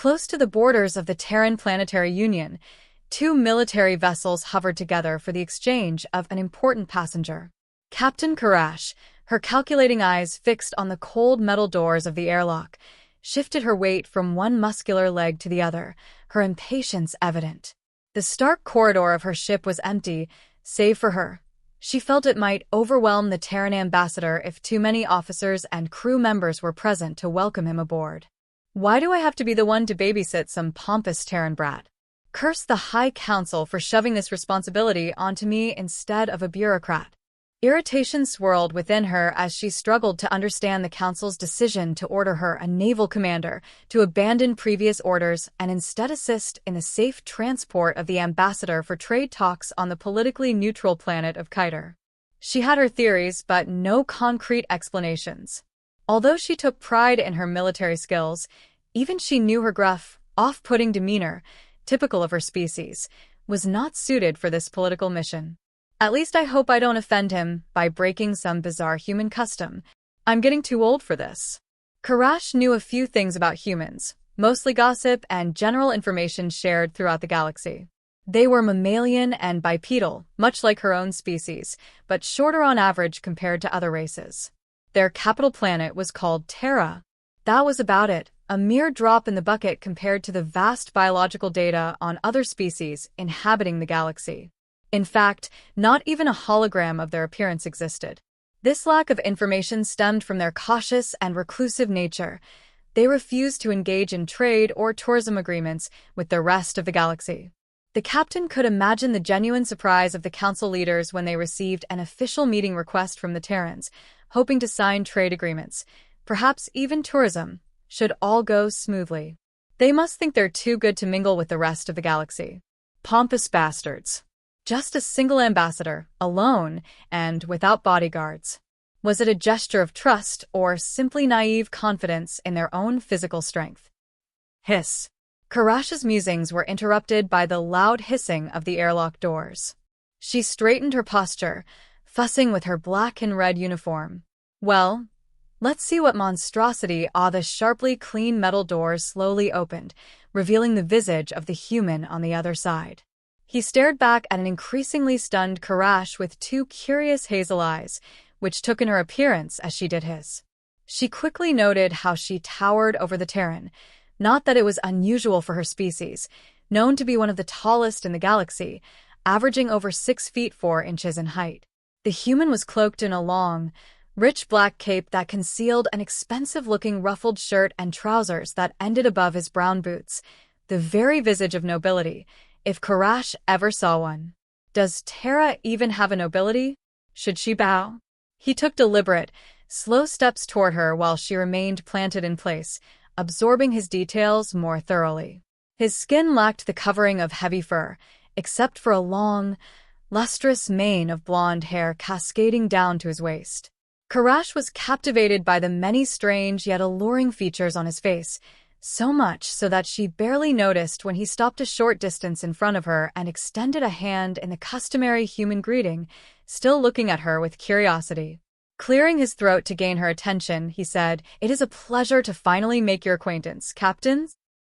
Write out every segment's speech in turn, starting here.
Close to the borders of the Terran Planetary Union, two military vessels hovered together for the exchange of an important passenger. Captain Karash, her calculating eyes fixed on the cold metal doors of the airlock, shifted her weight from one muscular leg to the other, her impatience evident. The stark corridor of her ship was empty, save for her. She felt it might overwhelm the Terran ambassador if too many officers and crew members were present to welcome him aboard. Why do I have to be the one to babysit some pompous Terran brat? Curse the High Council for shoving this responsibility onto me instead of a bureaucrat. Irritation swirled within her as she struggled to understand the Council's decision to order her a naval commander to abandon previous orders and instead assist in the safe transport of the ambassador for trade talks on the politically neutral planet of Kurators. She had her theories, but no concrete explanations. Although she took pride in her military skills, even she knew her gruff, off-putting demeanor, typical of her species, was not suited for this political mission. At least I hope I don't offend him by breaking some bizarre human custom. I'm getting too old for this. Karash knew a few things about humans, mostly gossip and general information shared throughout the galaxy. They were mammalian and bipedal, much like her own species, but shorter on average compared to other races. Their capital planet was called Terra. That was about it, a mere drop in the bucket compared to the vast biological data on other species inhabiting the galaxy. In fact, not even a hologram of their appearance existed. This lack of information stemmed from their cautious and reclusive nature. They refused to engage in trade or tourism agreements with the rest of the galaxy. The captain could imagine the genuine surprise of the council leaders when they received an official meeting request from the Terrans, hoping to sign trade agreements, perhaps even tourism, should all go smoothly. They must think they're too good to mingle with the rest of the galaxy. Pompous bastards. Just a single ambassador, alone, and without bodyguards. Was it a gesture of trust or simply naive confidence in their own physical strength? Hiss. Karash's musings were interrupted by the loud hissing of the airlock doors. She straightened her posture, fussing with her black and red uniform. Well, let's see what monstrosity. The sharply clean metal doors slowly opened, revealing the visage of the human on the other side. He stared back at an increasingly stunned Karash with two curious hazel eyes, which took in her appearance as she did his. She quickly noted how she towered over the Terran, not that it was unusual for her species, known to be one of the tallest in the galaxy, averaging over 6 feet 4 inches in height. The human was cloaked in a long, rich black cape that concealed an expensive-looking ruffled shirt and trousers that ended above his brown boots, the very visage of nobility, if Karash ever saw one. Does Terra even have a nobility? Should she bow? He took deliberate, slow steps toward her while she remained planted in place, absorbing his details more thoroughly. His skin lacked the covering of heavy fur, except for a long, lustrous mane of blonde hair cascading down to his waist. Karash was captivated by the many strange yet alluring features on his face, so much so that she barely noticed when he stopped a short distance in front of her and extended a hand in the customary human greeting, still looking at her with curiosity. Clearing his throat to gain her attention, he said, "It is a pleasure to finally make your acquaintance, Captain."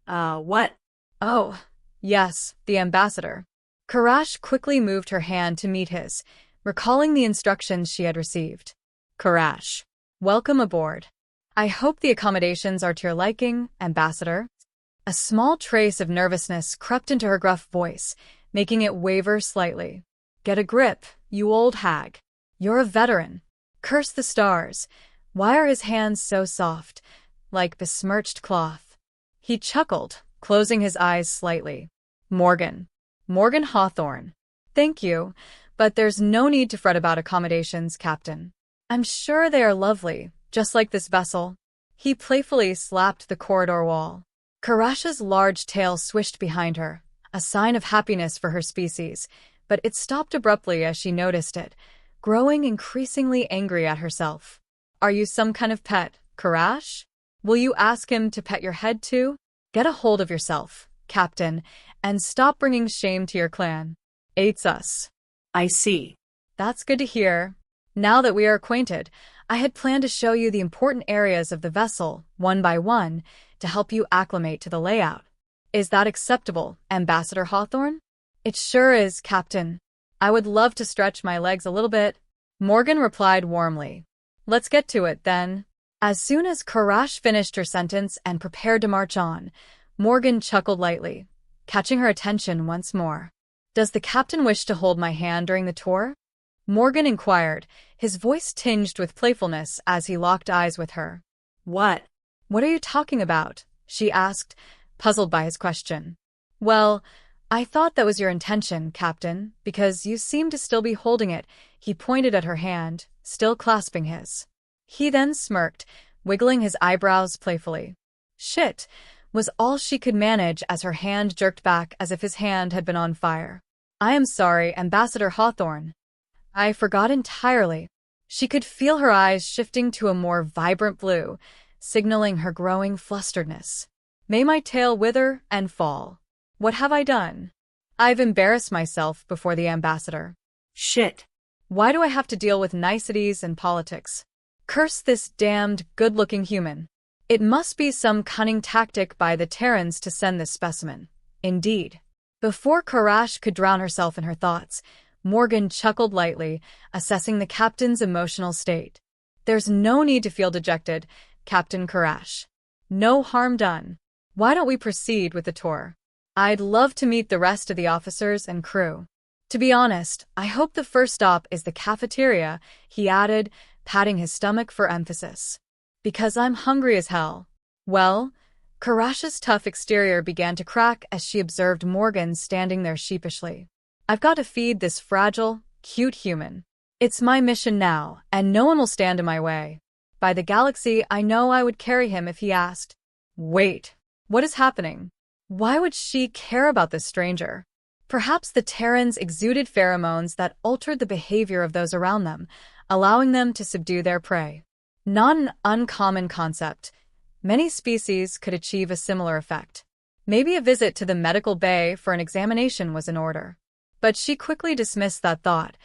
What? Oh, yes, the ambassador. Karash quickly moved her hand to meet his, recalling the instructions she had received. Karash, welcome aboard. I hope the accommodations are to your liking, Ambassador. A small trace of nervousness crept into her gruff voice, making it waver slightly. Get a grip, you old hag. You're a veteran. Curse the stars. Why are his hands so soft, like besmirched cloth? He chuckled, closing his eyes slightly. Morgan Hawthorne. Thank you, but there's no need to fret about accommodations, Captain. I'm sure they are lovely. Just like this vessel. He playfully slapped the corridor wall. Karash's large tail swished behind her, a sign of happiness for her species, but it stopped abruptly as she noticed it, growing increasingly angry at herself. Are you some kind of pet, Karash? Will you ask him to pet your head too? Get a hold of yourself, Captain, and stop bringing shame to your clan. Ates us. I see. That's good to hear. Now that we are acquainted, I had planned to show you the important areas of the vessel, one by one, to help you acclimate to the layout. Is that acceptable, Ambassador Hawthorne? It sure is, Captain. I would love to stretch my legs a little bit. Morgan replied warmly. Let's get to it, then. As soon as Karash finished her sentence and prepared to march on, Morgan chuckled lightly, catching her attention once more. Does the captain wish to hold my hand during the tour? Morgan inquired, his voice tinged with playfulness as he locked eyes with her. What? What are you talking about? She asked, puzzled by his question. Well, I thought that was your intention, Captain, because you seem to still be holding it. He pointed at her hand, still clasping his. He then smirked, wiggling his eyebrows playfully. Shit, was all she could manage as her hand jerked back as if his hand had been on fire. I am sorry, Ambassador Hawthorne. I forgot entirely. She could feel her eyes shifting to a more vibrant blue, signaling her growing flusteredness. May my tail wither and fall. What have I done? I've embarrassed myself before the ambassador. Shit. Why do I have to deal with niceties and politics? Curse this damned, good-looking human. It must be some cunning tactic by the Terrans to send this specimen. Indeed. Before Karash could drown herself in her thoughts, Morgan chuckled lightly, assessing the captain's emotional state. There's no need to feel dejected, Captain Karash. No harm done. Why don't we proceed with the tour? I'd love to meet the rest of the officers and crew. To be honest, I hope the first stop is the cafeteria, he added, patting his stomach for emphasis. Because I'm hungry as hell. Well, Karash's tough exterior began to crack as she observed Morgan standing there sheepishly. I've got to feed this fragile, cute human. It's my mission now, and no one will stand in my way. By the galaxy, I know I would carry him if he asked. Wait, what is happening? Why would she care about this stranger? Perhaps the Terrans exuded pheromones that altered the behavior of those around them, allowing them to subdue their prey. Not an uncommon concept. Many species could achieve a similar effect. Maybe a visit to the medical bay for an examination was in order. But she quickly dismissed that thought.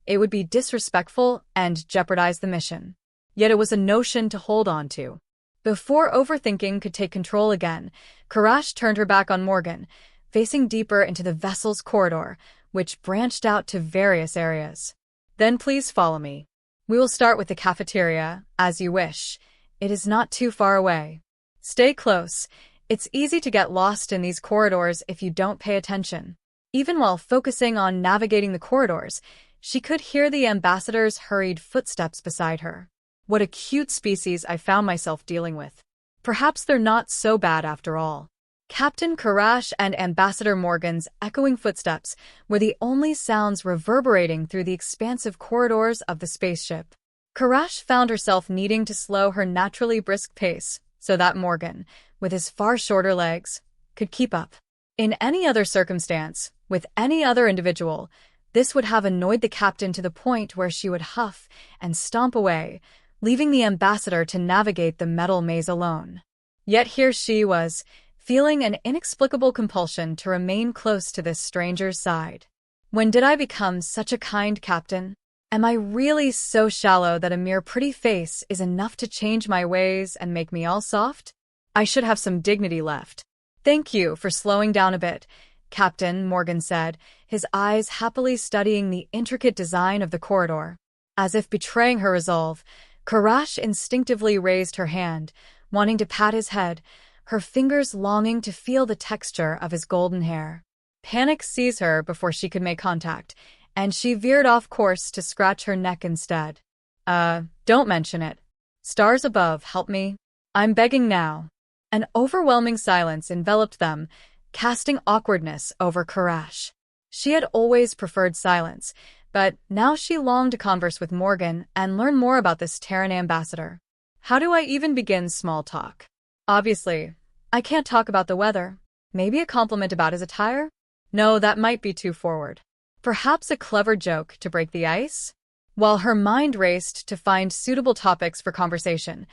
It would be disrespectful and jeopardize the mission. Yet it was a notion to hold on to. Before overthinking could take control again, Karash turned her back on Morgan, facing deeper into the vessel's corridor, which branched out to various areas. Then please follow me. We will start with the cafeteria, as you wish. It is not too far away. Stay close. It's easy to get lost in these corridors if you don't pay attention. Even while focusing on navigating the corridors, she could hear the ambassador's hurried footsteps beside her. What a cute species I found myself dealing with. Perhaps they're not so bad after all. Captain Karash and Ambassador Morgan's echoing footsteps were the only sounds reverberating through the expansive corridors of the spaceship. Karash found herself needing to slow her naturally brisk pace so that Morgan, with his far shorter legs, could keep up. In any other circumstance, with any other individual, this would have annoyed the captain to the point where she would huff and stomp away, leaving the ambassador to navigate the metal maze alone. Yet here she was, feeling an inexplicable compulsion to remain close to this stranger's side. When did I become such a kind captain? Am I really so shallow that a mere pretty face is enough to change my ways and make me all soft? I should have some dignity left. Thank you for slowing down a bit, Captain, Morgan said, his eyes happily studying the intricate design of the corridor. As if betraying her resolve, Karash instinctively raised her hand, wanting to pat his head, her fingers longing to feel the texture of his golden hair. Panic seized her before she could make contact, and she veered off course to scratch her neck instead. Don't mention it. Stars above, help me. I'm begging now. An overwhelming silence enveloped them, casting awkwardness over Karash. She had always preferred silence, but now she longed to converse with Morgan and learn more about this Terran ambassador. How do I even begin small talk? Obviously, I can't talk about the weather. Maybe a compliment about his attire? No, that might be too forward. Perhaps a clever joke to break the ice? While her mind raced to find suitable topics for conversation,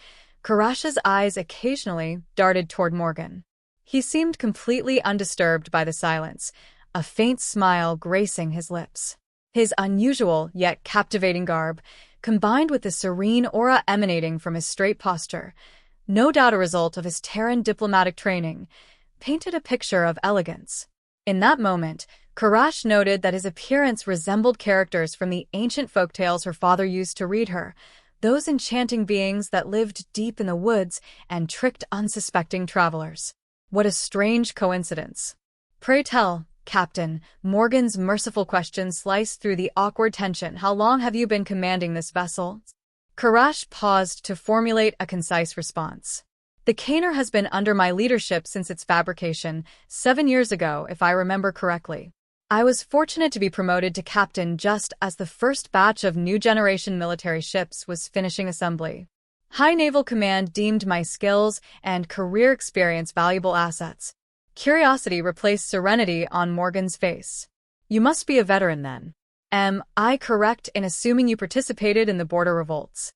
Karash's eyes occasionally darted toward Morgan. He seemed completely undisturbed by the silence, a faint smile gracing his lips. His unusual yet captivating garb, combined with the serene aura emanating from his straight posture, no doubt a result of his Terran diplomatic training, painted a picture of elegance. In that moment, Karash noted that his appearance resembled characters from the ancient folktales her father used to read her, those enchanting beings that lived deep in the woods and tricked unsuspecting travelers. What a strange coincidence. Pray tell, Captain, Morgan's merciful question sliced through the awkward tension. How long have you been commanding this vessel? Karash paused to formulate a concise response. The Caner has been under my leadership since its fabrication, 7 years ago, if I remember correctly. I was fortunate to be promoted to captain just as the first batch of new generation military ships was finishing assembly. High Naval Command deemed my skills and career experience valuable assets. Curiosity replaced serenity on Morgan's face. You must be a veteran then. Am I correct in assuming you participated in the border revolts?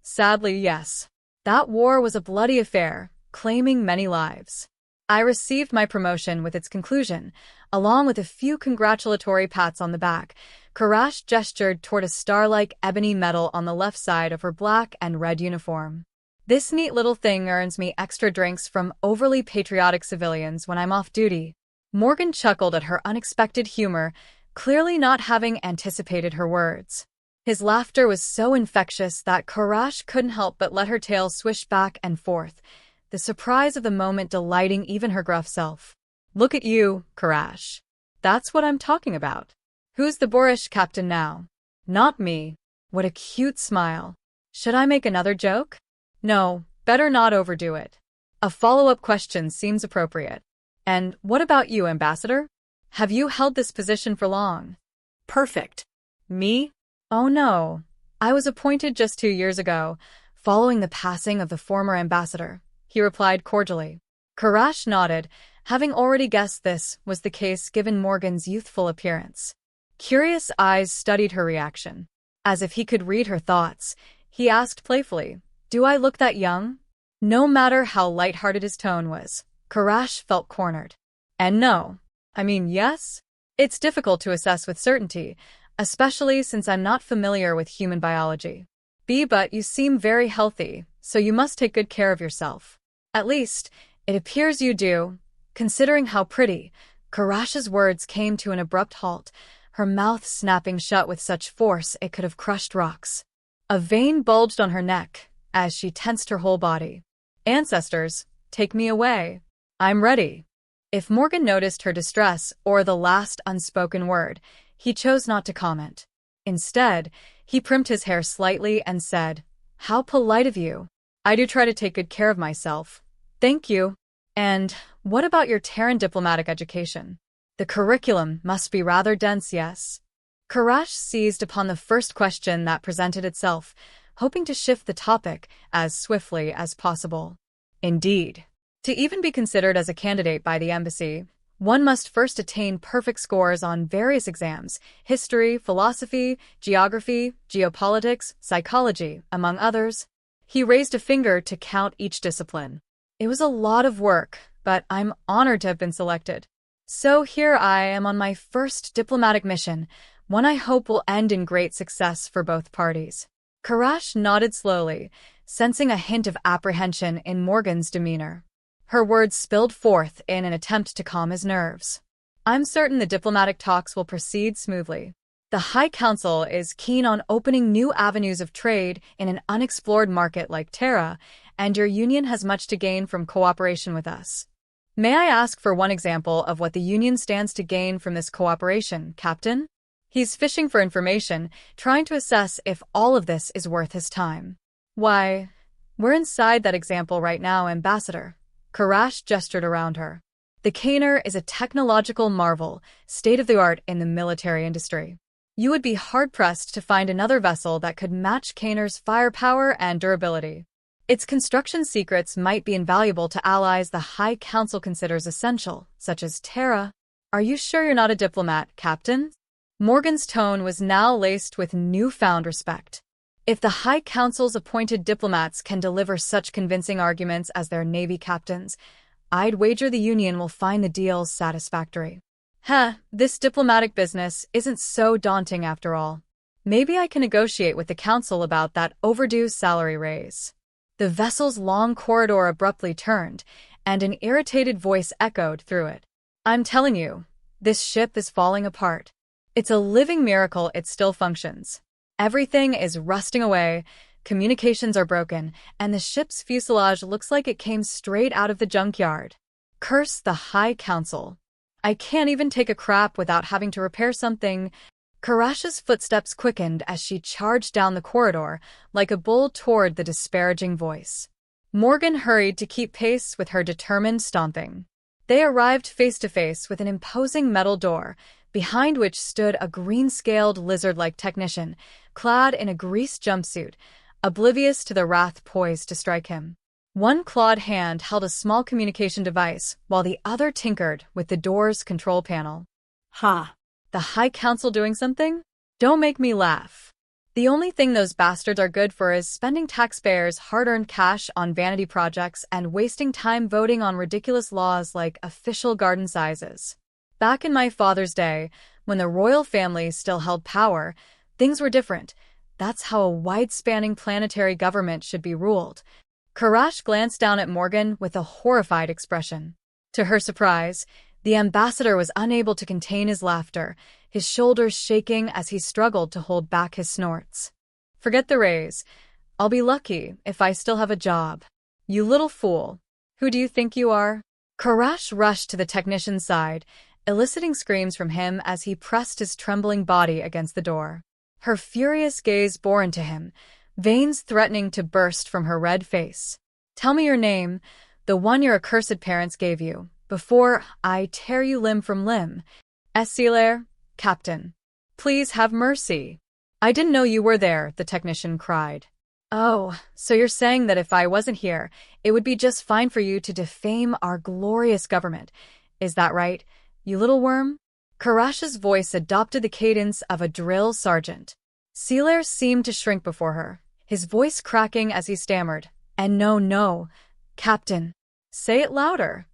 Sadly, yes. That war was a bloody affair, claiming many lives. I received my promotion with its conclusion, along with a few congratulatory pats on the back. Karash gestured toward a star-like ebony medal on the left side of her black and red uniform. This neat little thing earns me extra drinks from overly patriotic civilians when I'm off duty. Morgan chuckled at her unexpected humor, clearly not having anticipated her words. His laughter was so infectious that Karash couldn't help but let her tail swish back and forth, the surprise of the moment delighting even her gruff self. Look at you, Karash. That's what I'm talking about. Who's the boorish captain now? Not me. What a cute smile. Should I make another joke? No, better not overdo it. A follow-up question seems appropriate. And what about you, Ambassador? Have you held this position for long? Perfect. Me? Oh no. I was appointed just 2 years ago, following the passing of the former ambassador, he replied cordially. Karash nodded, having already guessed this was the case given Morgan's youthful appearance. Curious eyes studied her reaction. As if he could read her thoughts, he asked playfully, "Do I look that young?" No matter how lighthearted his tone was, Karash felt cornered. And no. I mean, yes? It's difficult to assess with certainty, especially since I'm not familiar with human biology. But you seem very healthy, so you must take good care of yourself. At least, it appears you do, considering how pretty. Karash's words came to an abrupt halt, her mouth snapping shut with such force it could have crushed rocks. A vein bulged on her neck as she tensed her whole body. Ancestors, take me away. I'm ready. If Morgan noticed her distress or the last unspoken word, he chose not to comment. Instead, he primped his hair slightly and said, "How polite of you. I do try to take good care of myself. Thank you. And what about your Terran diplomatic education? The curriculum must be rather dense, yes?" Karash seized upon the first question that presented itself, hoping to shift the topic as swiftly as possible. Indeed. To even be considered as a candidate by the embassy, one must first attain perfect scores on various exams: history, philosophy, geography, geopolitics, psychology, among others. He raised a finger to count each discipline. It was a lot of work, but I'm honored to have been selected. So here I am on my first diplomatic mission, one I hope will end in great success for both parties. Karash nodded slowly, sensing a hint of apprehension in Morgan's demeanor. Her words spilled forth in an attempt to calm his nerves. I'm certain the diplomatic talks will proceed smoothly. The High Council is keen on opening new avenues of trade in an unexplored market like Terra, and your union has much to gain from cooperation with us. May I ask for one example of what the union stands to gain from this cooperation, Captain? He's fishing for information, trying to assess if all of this is worth his time. Why, we're inside that example right now, Ambassador. Karash gestured around her. The Caner is a technological marvel, state-of-the-art in the military industry. You would be hard-pressed to find another vessel that could match Caner's firepower and durability. Its construction secrets might be invaluable to allies the High Council considers essential, such as Terra. Are you sure you're not a diplomat, Captain? Morgan's tone was now laced with newfound respect. If the High Council's appointed diplomats can deliver such convincing arguments as their Navy captains, I'd wager the Union will find the deals satisfactory. This diplomatic business isn't so daunting after all. Maybe I can negotiate with the council about that overdue salary raise. The vessel's long corridor abruptly turned, and an irritated voice echoed through it. I'm telling you, this ship is falling apart. It's a living miracle it still functions. Everything is rusting away, communications are broken, and the ship's fuselage looks like it came straight out of the junkyard. Curse the High Council. I can't even take a crap without having to repair something. Karash's footsteps quickened as she charged down the corridor, like a bull toward the disparaging voice. Morgan hurried to keep pace with her determined stomping. They arrived face to face with an imposing metal door, behind which stood a green-scaled lizard-like technician, clad in a greased jumpsuit, oblivious to the wrath poised to strike him. One clawed hand held a small communication device, while the other tinkered with the door's control panel. Ha! The High Council doing something? Don't make me laugh. The only thing those bastards are good for is spending taxpayers' hard-earned cash on vanity projects and wasting time voting on ridiculous laws like official garden sizes. Back in my father's day, when the royal family still held power, things were different. That's how a wide-spanning planetary government should be ruled. Karash glanced down at Morgan with a horrified expression. To her surprise, the ambassador was unable to contain his laughter, his shoulders shaking as he struggled to hold back his snorts. Forget the raise. I'll be lucky if I still have a job. You little fool. Who do you think you are? Karash rushed to the technician's side, eliciting screams from him as he pressed his trembling body against the door. Her furious gaze bore into him, veins threatening to burst from her red face. Tell me your name, the one your accursed parents gave you, before I tear you limb from limb. Esilaire, Captain. Please have mercy. I didn't know you were there, the technician cried. Oh, so you're saying that if I wasn't here, it would be just fine for you to defame our glorious government. Is that right, you little worm? Karash's voice adopted the cadence of a drill sergeant. Esilaire seemed to shrink before her, his voice cracking as he stammered. And no, Captain. Say it louder.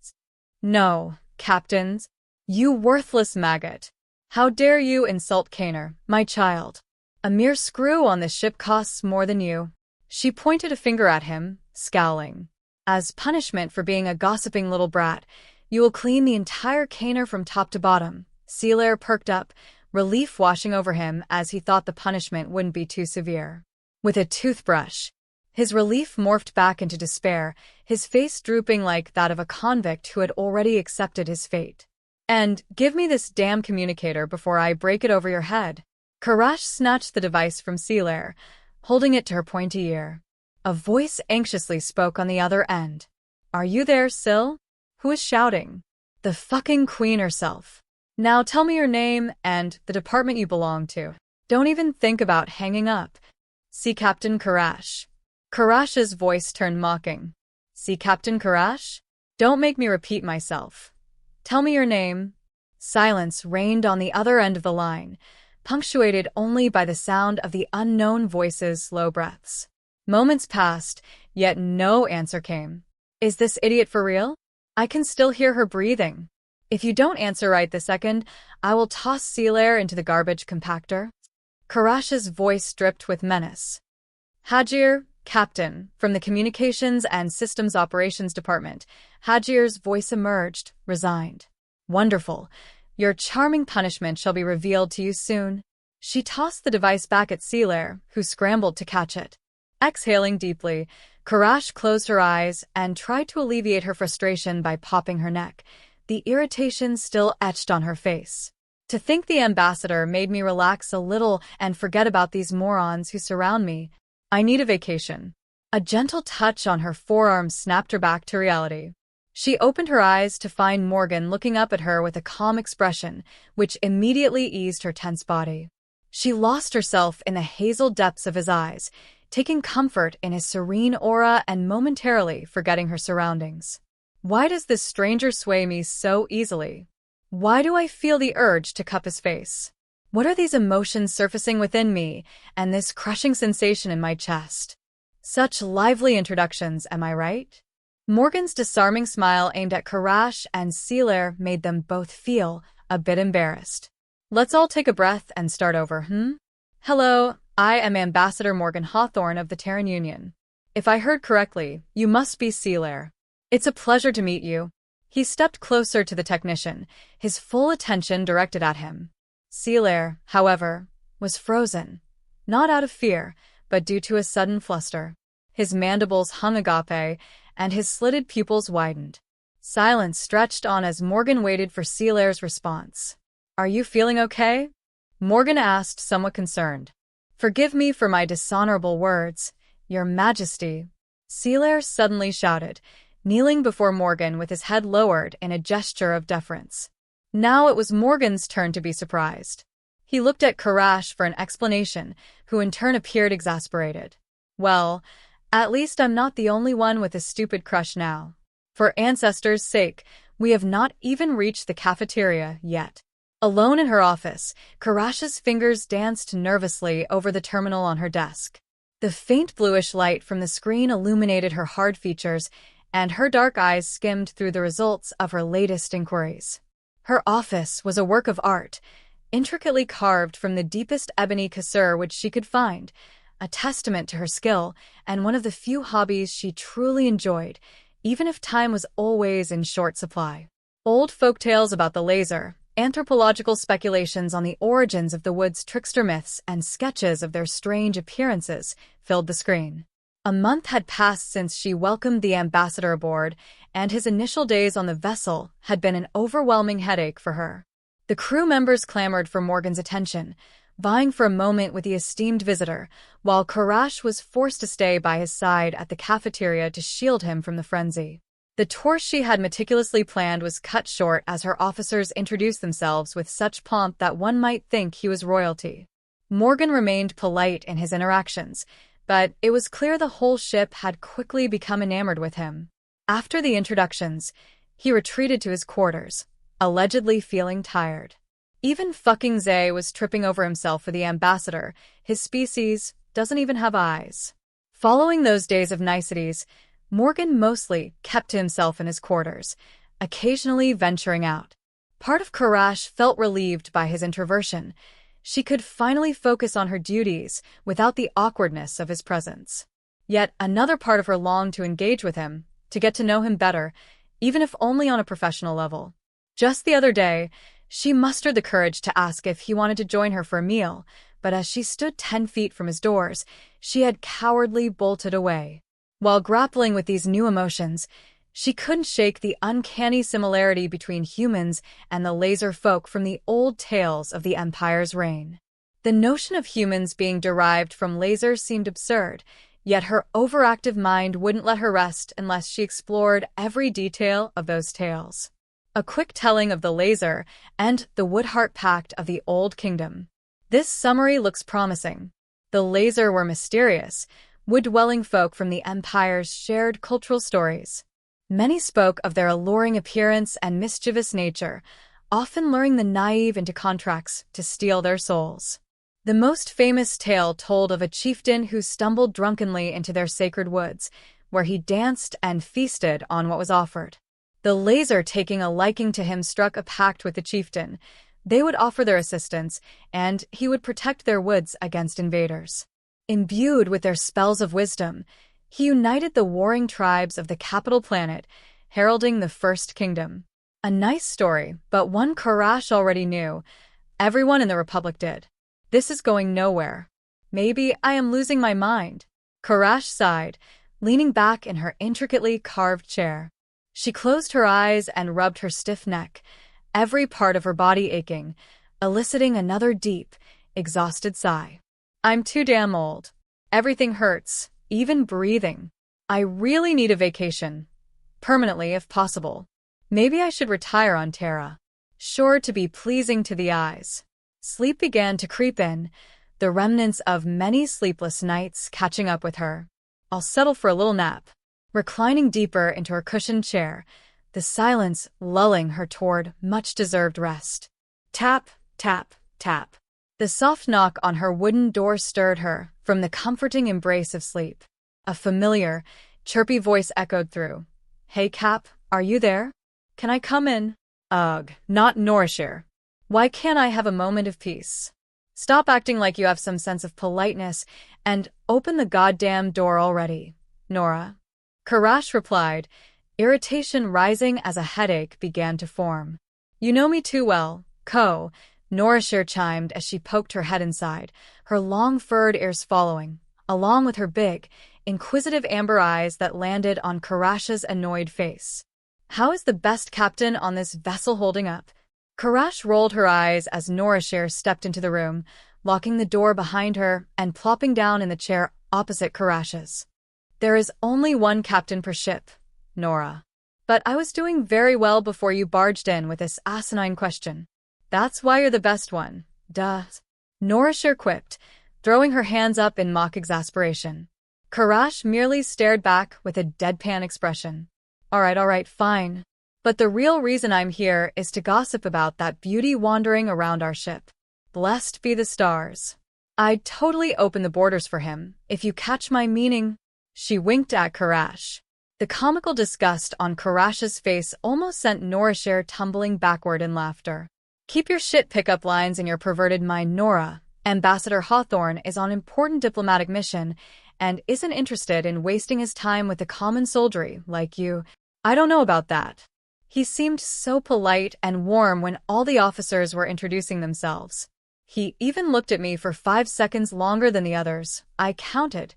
No, Captains. You worthless maggot. How dare you insult Kaner, my child? A mere screw on this ship costs more than you. She pointed a finger at him, scowling. As punishment for being a gossiping little brat, you will clean the entire Kaner from top to bottom. Esilaire perked up, relief washing over him as he thought the punishment wouldn't be too severe. With a toothbrush. His relief morphed back into despair, his face drooping like that of a convict who had already accepted his fate. And give me this damn communicator before I break it over your head. Karash snatched the device from Esilaire, holding it to her pointy ear. A voice anxiously spoke on the other end. Are you there, Sil? Who is shouting? The fucking queen herself. Now tell me your name and the department you belong to. Don't even think about hanging up. See Captain Karash. Karash's voice turned mocking. See Captain Karash? Don't make me repeat myself. Tell me your name. Silence reigned on the other end of the line, punctuated only by the sound of the unknown voice's slow breaths. Moments passed, yet no answer came. Is this idiot for real? I can still hear her breathing. If you don't answer right this second, I will toss Esilaire into the garbage compactor. Karash's voice dripped with menace. Hajir, Captain, from the Communications and Systems Operations Department. Hajir's voice emerged, resigned. Wonderful. Your charming punishment shall be revealed to you soon. She tossed the device back at Esilaire, who scrambled to catch it. Exhaling deeply, Karash closed her eyes and tried to alleviate her frustration by popping her neck, the irritation still etched on her face. To think the ambassador made me relax a little and forget about these morons who surround me. I need a vacation. A gentle touch on her forearm snapped her back to reality. She opened her eyes to find Morgan looking up at her with a calm expression, which immediately eased her tense body. She lost herself in the hazel depths of his eyes, taking comfort in his serene aura and momentarily forgetting her surroundings. Why does this stranger sway me so easily? Why do I feel the urge to cup his face? What are these emotions surfacing within me and this crushing sensation in my chest? Such lively introductions, am I right? Morgan's disarming smile aimed at Karash and Esilaire made them both feel a bit embarrassed. Let's all take a breath and start over, Hello, I am Ambassador Morgan Hawthorne of the Terran Union. If I heard correctly, you must be Sealair. It's a pleasure to meet you. He stepped closer to the technician, his full attention directed at him. Sealair, however, was frozen, not out of fear, but due to a sudden fluster. His mandibles hung agape, and his slitted pupils widened. Silence stretched on as Morgan waited for Sealair's response. Are you feeling okay? Morgan asked, somewhat concerned. Forgive me for my dishonorable words, Your Majesty. Sealair suddenly shouted, kneeling before Morgan with his head lowered in a gesture of deference. Now it was Morgan's turn to be surprised. He looked at Karash for an explanation, who in turn appeared exasperated. Well, at least I'm not the only one with a stupid crush now. For ancestors' sake, we have not even reached the cafeteria yet. Alone in her office, Karash's fingers danced nervously over the terminal on her desk. The faint bluish light from the screen illuminated her hard features, and her dark eyes skimmed through the results of her latest inquiries. Her office was a work of art, intricately carved from the deepest ebony cassure which she could find, a testament to her skill and one of the few hobbies she truly enjoyed, even if time was always in short supply. Old folktales about the laser, anthropological speculations on the origins of the wood's trickster myths, and sketches of their strange appearances filled the screen. A month had passed since she welcomed the ambassador aboard, and his initial days on the vessel had been an overwhelming headache for her. The crew members clamored for Morgan's attention, vying for a moment with the esteemed visitor, while Karash was forced to stay by his side at the cafeteria to shield him from the frenzy. The tour she had meticulously planned was cut short as her officers introduced themselves with such pomp that one might think he was royalty. Morgan remained polite in his interactions, but it was clear the whole ship had quickly become enamored with him. After the introductions, he retreated to his quarters, allegedly feeling tired. Even fucking Zay was tripping over himself for the ambassador. His species doesn't even have eyes. Following those days of niceties, Morgan mostly kept to himself in his quarters, occasionally venturing out. Part of Karash felt relieved by his introversion. She could finally focus on her duties without the awkwardness of his presence. Yet another part of her longed to engage with him, to get to know him better, even if only on a professional level. Just the other day, she mustered the courage to ask if he wanted to join her for a meal, but as she stood 10 feet from his doors, she had cowardly bolted away. While grappling with these new emotions, she couldn't shake the uncanny similarity between humans and the laser folk from the old tales of the Empire's reign. The notion of humans being derived from lasers seemed absurd, yet her overactive mind wouldn't let her rest unless she explored every detail of those tales. A quick telling of the laser and the Woodheart Pact of the Old Kingdom. This summary looks promising. The laser were mysterious, wood-dwelling folk from the Empire's shared cultural stories. Many spoke of their alluring appearance and mischievous nature, often luring the naive into contracts to steal their souls. The most famous tale told of a chieftain who stumbled drunkenly into their sacred woods, where he danced and feasted on what was offered. The laser, taking a liking to him, struck a pact with the chieftain. They would offer their assistance, and he would protect their woods against invaders. Imbued with their spells of wisdom, he united the warring tribes of the capital planet, heralding the First Kingdom. A nice story, but one Karash already knew. Everyone in the Republic did. This is going nowhere. Maybe I am losing my mind. Karash sighed, leaning back in her intricately carved chair. She closed her eyes and rubbed her stiff neck, every part of her body aching, eliciting another deep, exhausted sigh. I'm too damn old. Everything hurts, even breathing. I really need a vacation. Permanently, if possible. Maybe I should retire on Terra. Sure to be pleasing to the eyes. Sleep began to creep in, the remnants of many sleepless nights catching up with her. I'll settle for a little nap. Reclining deeper into her cushioned chair, the silence lulling her toward much-deserved rest. Tap, tap, tap. The soft knock on her wooden door stirred her from the comforting embrace of sleep. A familiar, chirpy voice echoed through. Hey Cap, are you there? Can I come in? Ugh, not Norshire. Why can't I have a moment of peace? Stop acting like you have some sense of politeness and open the goddamn door already, Nora. Karash replied, irritation rising as a headache began to form. You know me too well, Ko, Norashir chimed as she poked her head inside, her long furred ears following, along with her big, inquisitive amber eyes that landed on Karash's annoyed face. How is the best captain on this vessel holding up? Karash rolled her eyes as Norashir stepped into the room, locking the door behind her and plopping down in the chair opposite Karash's. There is only one captain per ship, Nora. But I was doing very well before you barged in with this asinine question. That's why you're the best one, duh. Norashir quipped, throwing her hands up in mock exasperation. Karash merely stared back with a deadpan expression. All right, fine. But the real reason I'm here is to gossip about that beauty wandering around our ship. Blessed be the stars. I'd totally open the borders for him, if you catch my meaning. She winked at Karash. The comical disgust on Karash's face almost sent Norashir tumbling backward in laughter. Keep your shit pickup lines in your perverted mind, Nora. Ambassador Hawthorne is on important diplomatic mission and isn't interested in wasting his time with the common soldiery like you. I don't know about that. He seemed so polite and warm when all the officers were introducing themselves. He even looked at me for 5 seconds longer than the others. I counted.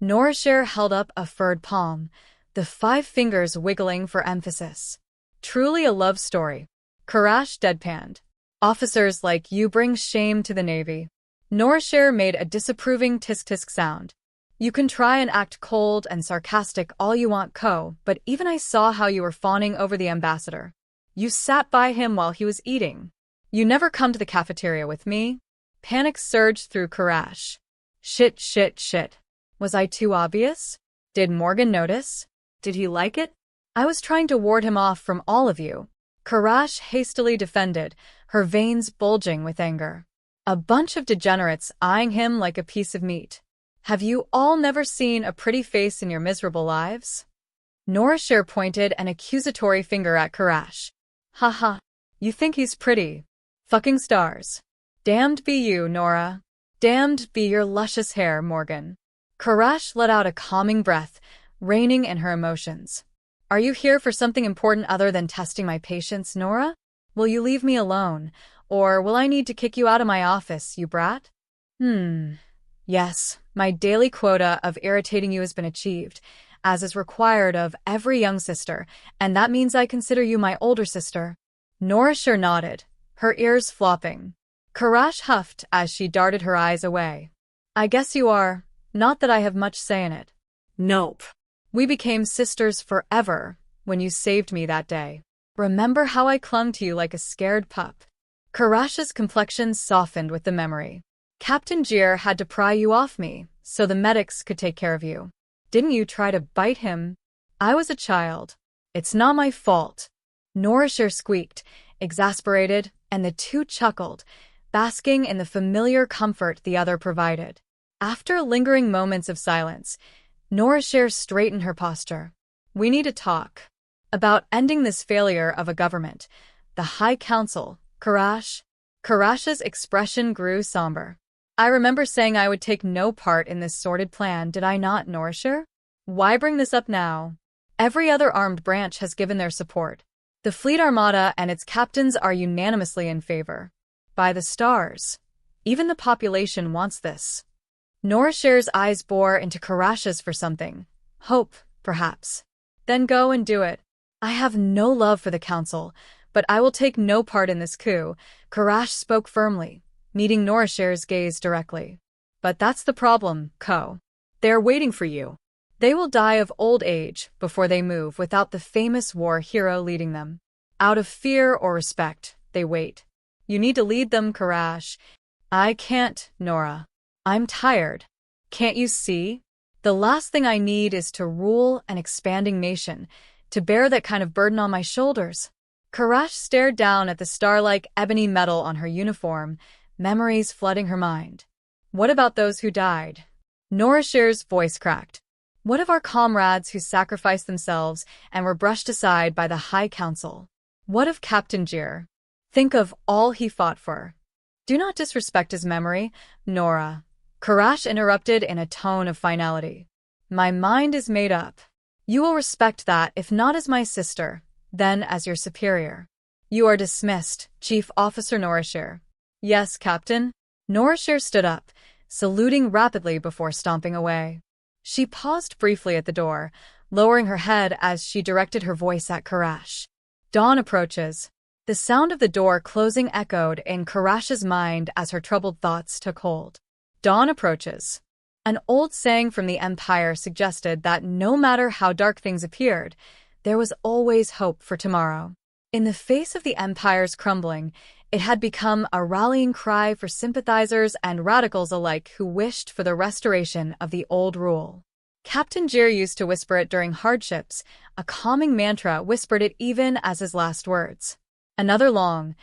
Norashir held up a furred palm, the 5 fingers wiggling for emphasis. Truly a love story. Karash deadpanned. Officers like you bring shame to the Navy. Norashir made a disapproving tisk-tisk sound. You can try and act cold and sarcastic all you want, Ko, but even I saw how you were fawning over the ambassador. You sat by him while he was eating. You never come to the cafeteria with me. Panic surged through Karash. Shit. Was I too obvious? Did Morgan notice? Did he like it? I was trying to ward him off from all of you. Karash hastily defended, her veins bulging with anger. A bunch of degenerates eyeing him like a piece of meat. Have you all never seen a pretty face in your miserable lives? Norashir pointed an accusatory finger at Karash. Haha, you think he's pretty. Fucking stars. Damned be you, Nora. Damned be your luscious hair, Morgan. Karash let out a calming breath, reining in her emotions. Are you here for something important other than testing my patience, Nora? Will you leave me alone, or will I need to kick you out of my office, you brat? Yes, my daily quota of irritating you has been achieved, as is required of every young sister, and that means I consider you my older sister. Norashir nodded, her ears flopping. Karash huffed as she darted her eyes away. I guess you are, not that I have much say in it. Nope. We became sisters forever when you saved me that day. Remember how I clung to you like a scared pup? Karash's complexion softened with the memory. Captain Jir had to pry you off me, so the medics could take care of you. Didn't you try to bite him? I was a child. It's not my fault. Norashir squeaked, exasperated, and the two chuckled, basking in the familiar comfort the other provided. After lingering moments of silence, Norashir straightened her posture. We need to talk. About ending this failure of a government. The High Council, Karash. Karash's expression grew somber. I remember saying I would take no part in this sordid plan, did I not, Norashir? Why bring this up now? Every other armed branch has given their support. The Fleet Armada and its captains are unanimously in favor. By the stars. Even the population wants this. Norashir's eyes bore into Karash's for something. Hope, perhaps. Then go and do it. I have no love for the council, but I will take no part in this coup, Karash spoke firmly, meeting Norashir's gaze directly. But that's the problem, Ko. They're waiting for you. They will die of old age before they move without the famous war hero leading them. Out of fear or respect, they wait. You need to lead them, Karash. I can't, Nora. I'm tired. Can't you see? The last thing I need is to rule an expanding nation, to bear that kind of burden on my shoulders. Karash stared down at the star-like ebony metal on her uniform, memories flooding her mind. What about those who died? Norashir's voice cracked. What of our comrades who sacrificed themselves and were brushed aside by the High Council? What of Captain Jir? Think of all he fought for. Do not disrespect his memory, Nora. Karash interrupted in a tone of finality. My mind is made up. You will respect that, if not as my sister, then as your superior. You are dismissed, Chief Officer Norashir. Yes, Captain. Norashir stood up, saluting rapidly before stomping away. She paused briefly at the door, lowering her head as she directed her voice at Karash. Dawn approaches. The sound of the door closing echoed in Karash's mind as her troubled thoughts took hold. Dawn approaches. An old saying from the Empire suggested that no matter how dark things appeared, there was always hope for tomorrow. In the face of the Empire's crumbling, it had become a rallying cry for sympathizers and radicals alike who wished for the restoration of the old rule. Captain Jir used to whisper it during hardships, a calming mantra whispered it even as his last words. Another long,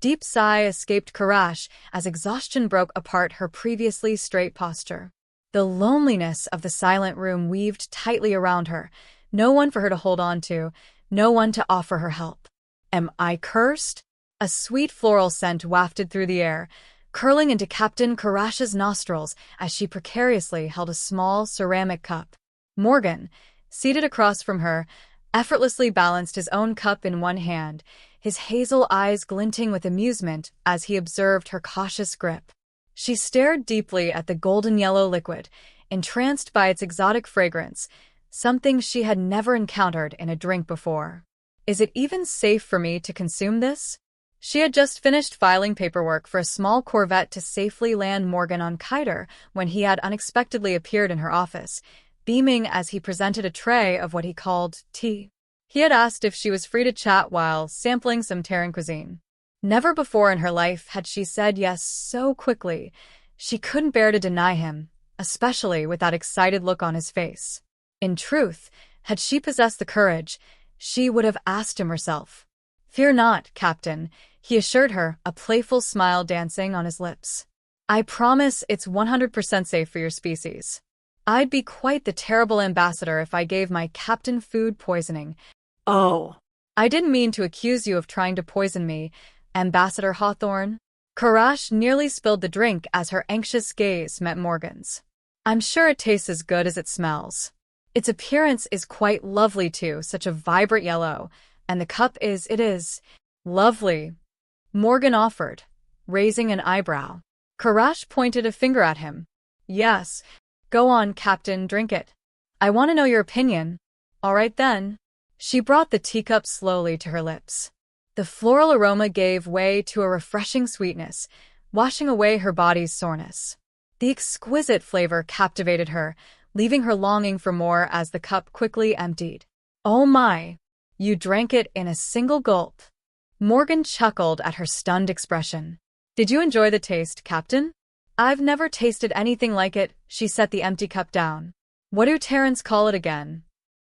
deep sigh escaped Karash as exhaustion broke apart her previously straight posture. The loneliness of the silent room weaved tightly around her, no one for her to hold on to, no one to offer her help. Am I cursed? A sweet floral scent wafted through the air, curling into Captain Karash's nostrils as she precariously held a small ceramic cup. Morgan, seated across from her, effortlessly balanced his own cup in one hand, his hazel eyes glinting with amusement as he observed her cautious grip. She stared deeply at the golden yellow liquid, entranced by its exotic fragrance, something she had never encountered in a drink before. Is it even safe for me to consume this? She had just finished filing paperwork for a small corvette to safely land Morgan on Kiter when he had unexpectedly appeared in her office, beaming as he presented a tray of what he called tea. He had asked if she was free to chat while sampling some Terran cuisine. Never before in her life had she said yes so quickly. She couldn't bear to deny him, especially with that excited look on his face. In truth, had she possessed the courage, she would have asked him herself. Fear not, Captain, he assured her, a playful smile dancing on his lips. I promise it's 100% safe for your species. I'd be quite the terrible ambassador if I gave my captain food poisoning. Oh. I didn't mean to accuse you of trying to poison me, Ambassador Hawthorne. Karash nearly spilled the drink as her anxious gaze met Morgan's. I'm sure it tastes as good as it smells. Its appearance is quite lovely too, such a vibrant yellow, and the cup is lovely. Morgan offered, raising an eyebrow. Karash pointed a finger at him. Yes. Go on, Captain, drink it. I want to know your opinion. All right then. She brought the teacup slowly to her lips. The floral aroma gave way to a refreshing sweetness, washing away her body's soreness. The exquisite flavor captivated her, leaving her longing for more as the cup quickly emptied. Oh my! You drank it in a single gulp. Morgan chuckled at her stunned expression. Did you enjoy the taste, Captain? I've never tasted anything like it, she set the empty cup down. What do Terrans call it again?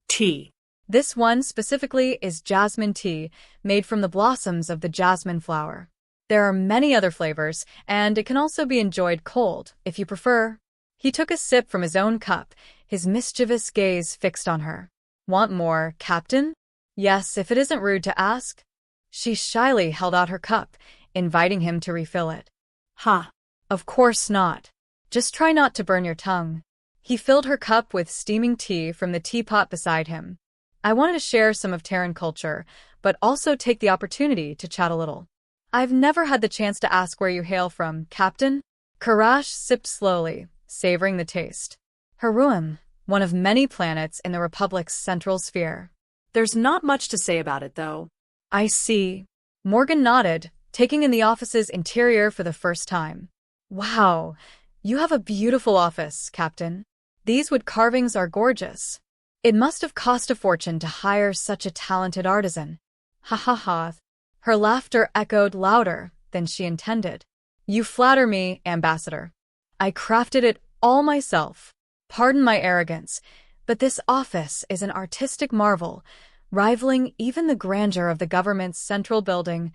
Tea. This one specifically is jasmine tea, made from the blossoms of the jasmine flower. There are many other flavors, and it can also be enjoyed cold, if you prefer. He took a sip from his own cup, his mischievous gaze fixed on her. Want more, Captain? Yes, if it isn't rude to ask. She shyly held out her cup, inviting him to refill it. Ha! Of course not. Just try not to burn your tongue. He filled her cup with steaming tea from the teapot beside him. I wanted to share some of Terran culture, but also take the opportunity to chat a little. I've never had the chance to ask where you hail from, Captain. Karash sipped slowly, savoring the taste. Haruim, one of many planets in the Republic's central sphere. There's not much to say about it, though. I see. Morgan nodded, taking in the office's interior for the first time. Wow, you have a beautiful office, Captain. These wood carvings are gorgeous. It must have cost a fortune to hire such a talented artisan. Ha ha ha. Her laughter echoed louder than she intended. You flatter me, Ambassador. I crafted it all myself. Pardon my arrogance, but this office is an artistic marvel, rivaling even the grandeur of the government's central building.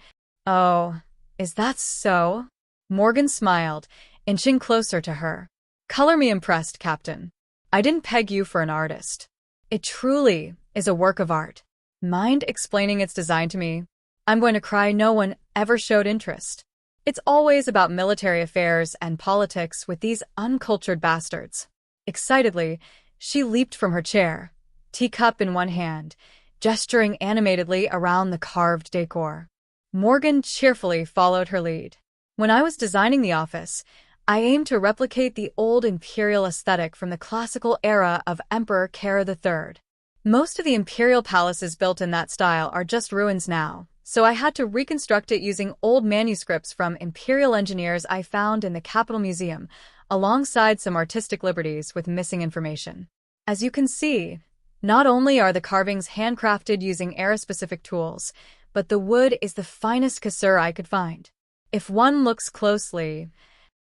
Oh, is that so? Morgan smiled, inching closer to her. Color me impressed, Captain. I didn't peg you for an artist. It truly is a work of art. Mind explaining its design to me? I'm going to cry. No one ever showed interest. It's always about military affairs and politics with these uncultured bastards. Excitedly, she leaped from her chair, teacup in one hand, gesturing animatedly around the carved decor. Morgan cheerfully followed her lead. When I was designing the office, I aimed to replicate the old imperial aesthetic from the classical era of Emperor Kara III. Most of the imperial palaces built in that style are just ruins now, so I had to reconstruct it using old manuscripts from imperial engineers I found in the Capitol Museum, alongside some artistic liberties with missing information. As you can see, not only are the carvings handcrafted using era-specific tools, but the wood is the finest cassure I could find. If one looks closely,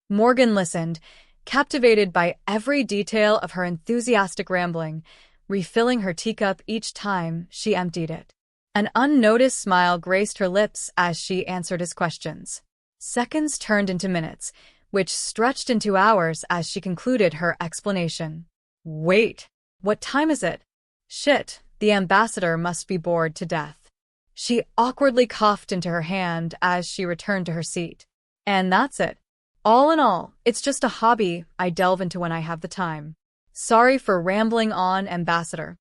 Morgan listened, captivated by every detail of her enthusiastic rambling, refilling her teacup each time she emptied it. An unnoticed smile graced her lips as she answered his questions. Seconds turned into minutes, which stretched into hours as she concluded her explanation. Wait, what time is it? Shit, the ambassador must be bored to death. She awkwardly coughed into her hand as she returned to her seat. And that's it. All in all, it's just a hobby I delve into when I have the time. Sorry for rambling on, Ambassador.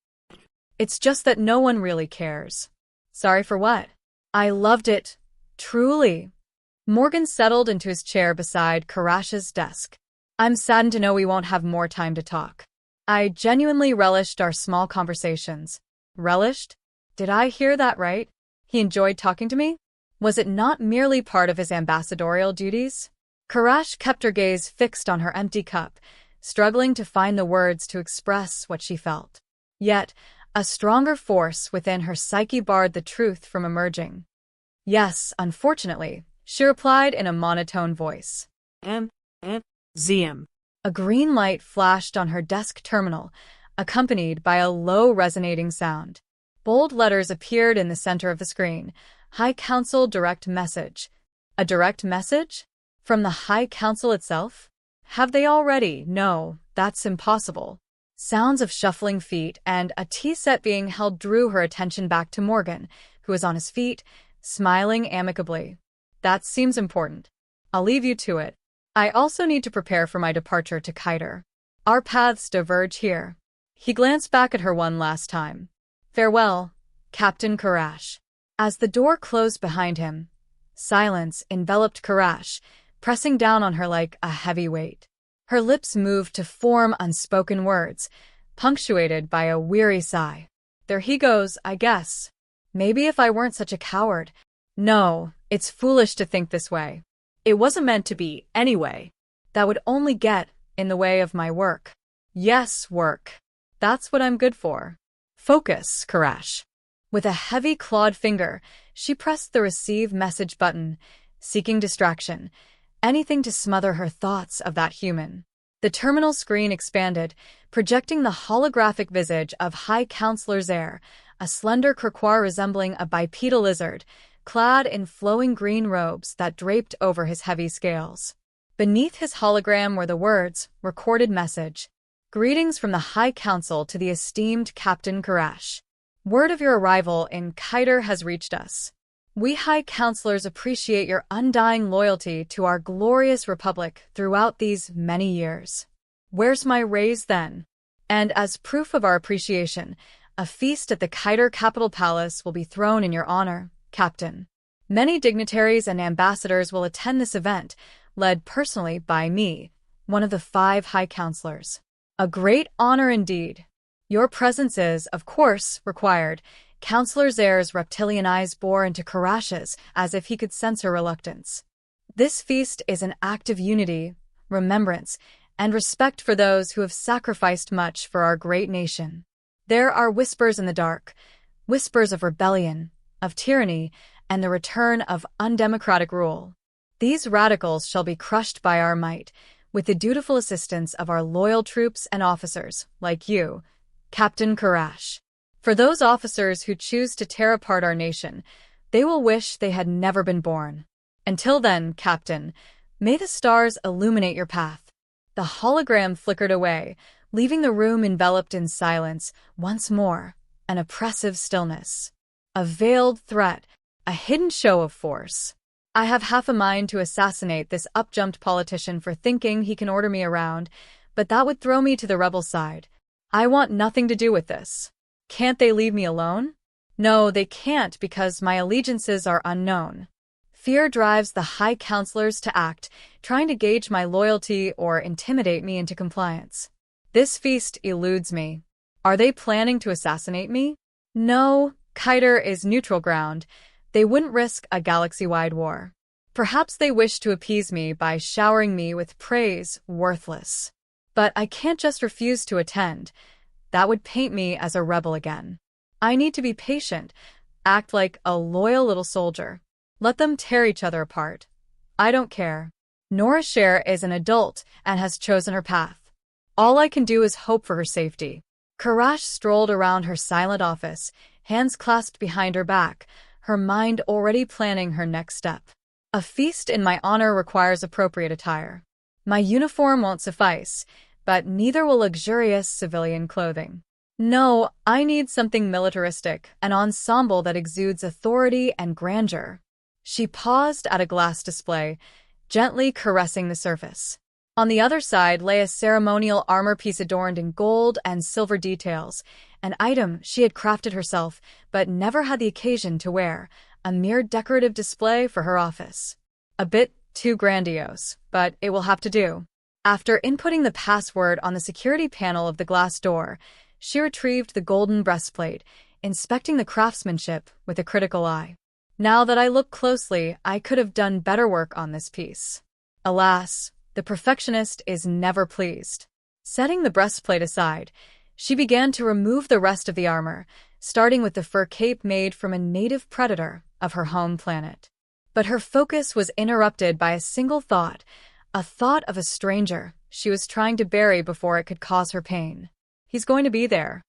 It's just that no one really cares. Sorry for what? I loved it. Truly. Morgan settled into his chair beside Karash's desk. I'm saddened to know we won't have more time to talk. I genuinely relished our small conversations. Relished? Did I hear that right? He enjoyed talking to me? Was it not merely part of his ambassadorial duties? Karash kept her gaze fixed on her empty cup, struggling to find the words to express what she felt. Yet, a stronger force within her psyche barred the truth from emerging. Yes, unfortunately, she replied in a monotone voice. ZM. A green light flashed on her desk terminal, accompanied by a low resonating sound. Bold letters appeared in the center of the screen. High Council Direct Message. A direct message? From the High Council itself? Have they already? No, that's impossible. Sounds of shuffling feet and a tea set being held drew her attention back to Morgan, who was on his feet, smiling amicably. That seems important. I'll leave you to it. I also need to prepare for my departure to Kiter. Our paths diverge here. He glanced back at her one last time. Farewell, Captain Karash. As the door closed behind him, silence enveloped Karash, pressing down on her like a heavy weight. Her lips moved to form unspoken words, punctuated by a weary sigh. There he goes, I guess. Maybe if I weren't such a coward. No, it's foolish to think this way. It wasn't meant to be, anyway. That would only get in the way of my work. Yes, work. That's what I'm good for. Focus, Karash. With a heavy clawed finger, she pressed the receive message button, seeking distraction, anything to smother her thoughts of that human. The terminal screen expanded, projecting the holographic visage of High Counselor Zaire, a slender Croquois resembling a bipedal lizard, clad in flowing green robes that draped over his heavy scales. Beneath his hologram were the words, recorded message. Greetings from the High Council to the esteemed Captain Karash. Word of your arrival in Kiter has reached us. We High Counselors appreciate your undying loyalty to our glorious republic throughout these many years. Where's my raise then? And as proof of our appreciation, a feast at the Kiter Capital Palace will be thrown in your honor, Captain. Many dignitaries and ambassadors will attend this event, led personally by me, one of the 5 High Counselors. A great honor indeed. Your presence is, of course, required. Counselor Zaire's reptilian eyes bore into Karash's as if he could sense her reluctance. This feast is an act of unity, remembrance, and respect for those who have sacrificed much for our great nation. There are whispers in the dark, whispers of rebellion, of tyranny, and the return of undemocratic rule. These radicals shall be crushed by our might, with the dutiful assistance of our loyal troops and officers, like you, Captain Karash. For those officers who choose to tear apart our nation, they will wish they had never been born. Until then, Captain, may the stars illuminate your path. The hologram flickered away, leaving the room enveloped in silence, once more, an oppressive stillness. A veiled threat, a hidden show of force. I have half a mind to assassinate this up-jumped politician for thinking he can order me around, but that would throw me to the rebel side. I want nothing to do with this. Can't they leave me alone? No, they can't because my allegiances are unknown. Fear drives the high counselors to act, trying to gauge my loyalty or intimidate me into compliance. This feast eludes me. Are they planning to assassinate me? No, Kiter is neutral ground. They wouldn't risk a galaxy-wide war. Perhaps they wish to appease me by showering me with praise, worthless. But I can't just refuse to attend. That would paint me as a rebel again. I need to be patient, act like a loyal little soldier. Let them tear each other apart. I don't care. Nora Cher is an adult and has chosen her path. All I can do is hope for her safety. Karash strolled around her silent office, hands clasped behind her back, her mind already planning her next step. A feast in my honor requires appropriate attire. My uniform won't suffice, but neither will luxurious civilian clothing. No, I need something militaristic, an ensemble that exudes authority and grandeur. She paused at a glass display, gently caressing the surface. On the other side lay a ceremonial armor piece adorned in gold and silver details, an item she had crafted herself but never had the occasion to wear, a mere decorative display for her office. A bit too grandiose, but it will have to do. After inputting the password on the security panel of the glass door, she retrieved the golden breastplate, inspecting the craftsmanship with a critical eye. Now that I look closely, I could have done better work on this piece. Alas, the perfectionist is never pleased. Setting the breastplate aside, she began to remove the rest of the armor, starting with the fur cape made from a native predator of her home planet. But her focus was interrupted by a single thought, a thought of a stranger she was trying to bury before it could cause her pain. He's going to be there.